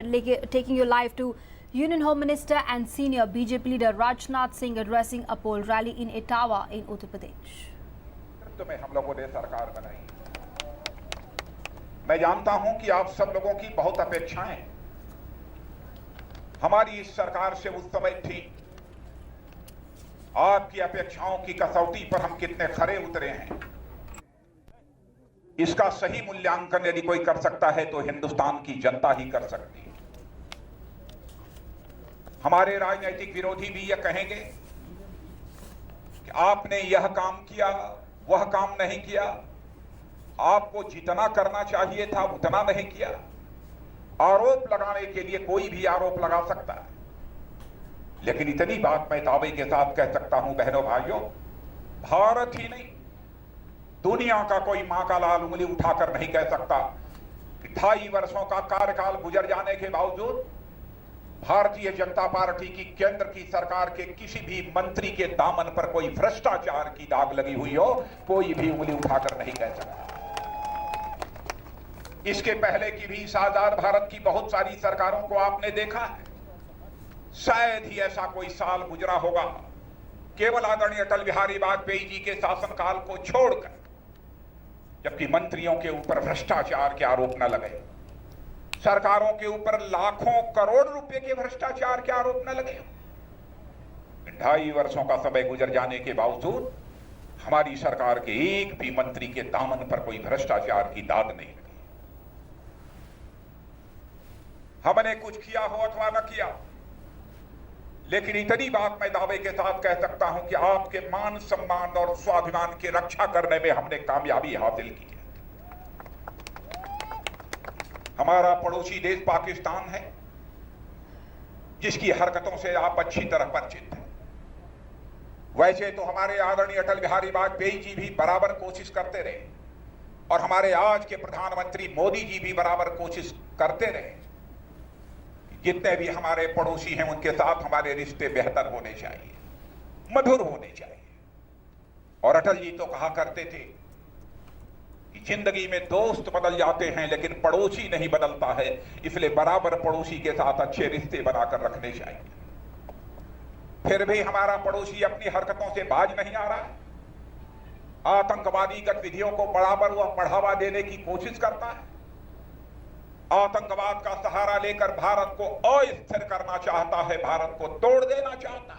Taking you live to Union Home Minister and senior BJP leader Rajnath Singh addressing a poll rally in Etawah in Uttar Pradesh. में हम लोगों ने सरकार बनाई। मैं जानता हूं कि आप सब लोगों की बहुत अपेक्षाएं हमारी इस सरकार से उस समय थी। आपकी अपेक्षाओं की कसौटी पर हम कितने खरे उतरे हैं, इसका सही मूल्यांकन यदि कोई कर सकता है तो हिंदुस्तान की जनता ही कर सकती है। हमारे राजनीतिक विरोधी भी यह कहेंगे कि आपने यह काम किया, वह काम नहीं किया, आपको जितना करना चाहिए था उतना नहीं किया। आरोप लगाने के लिए कोई भी आरोप लगा सकता है, लेकिन इतनी बात मैं दावे के साथ कह सकता हूं बहनों भाइयों, भारत ही नहीं दुनिया का कोई मां का लाल उंगली उठाकर नहीं कह सकता कि 2.5 वर्षों का कार्यकाल गुजर जाने के बावजूद भारतीय जनता पार्टी की केंद्र की सरकार के किसी भी मंत्री के दामन पर कोई भ्रष्टाचार की दाग लगी हुई हो, कोई भी उंगली उठाकर नहीं कह सकता। इसके पहले की भी आजाद भारत की बहुत सारी सरकारों को आपने देखा है। शायद ही ऐसा कोई साल गुजरा होगा केवल आदरणीय अटल बिहारी वाजपेयी जी के शासनकाल को छोड़कर जबकि मंत्रियों के ऊपर भ्रष्टाचार के आरोप न लगे, सरकारों के ऊपर लाखों करोड़ रुपए के भ्रष्टाचार के आरोप न लगे। 2.5 वर्षों का समय गुजर जाने के बावजूद हमारी सरकार के एक भी मंत्री के दामन पर कोई भ्रष्टाचार की दाग नहीं लगी। हमने कुछ किया हो अथवा न किया, लेकिन इतनी बात मैं दावे के साथ कह सकता हूं कि आपके मान सम्मान और स्वाभिमान की रक्षा करने में हमने कामयाबी हासिल की है। हमारा पड़ोसी देश पाकिस्तान है, जिसकी हरकतों से आप अच्छी तरह परिचित हैं। वैसे तो हमारे आदरणीय अटल बिहारी वाजपेयी जी भी बराबर कोशिश करते रहे और हमारे आज के प्रधानमंत्री मोदी जी भी बराबर कोशिश करते रहे। जितने भी हमारे पड़ोसी हैं उनके साथ हमारे रिश्ते बेहतर होने चाहिए, मधुर होने चाहिए। और अटल जी तो कहा करते थे कि जिंदगी में दोस्त बदल जाते हैं लेकिन पड़ोसी नहीं बदलता है, इसलिए बराबर पड़ोसी के साथ अच्छे रिश्ते बनाकर रखने चाहिए। फिर भी हमारा पड़ोसी अपनी हरकतों से बाज नहीं आ रहा है। आतंकवादी गतिविधियों को बराबर वह बढ़ावा देने की कोशिश करता है। आतंकवाद का सहारा लेकर भारत को अस्थिर करना चाहता है, भारत को तोड़ देना चाहता है।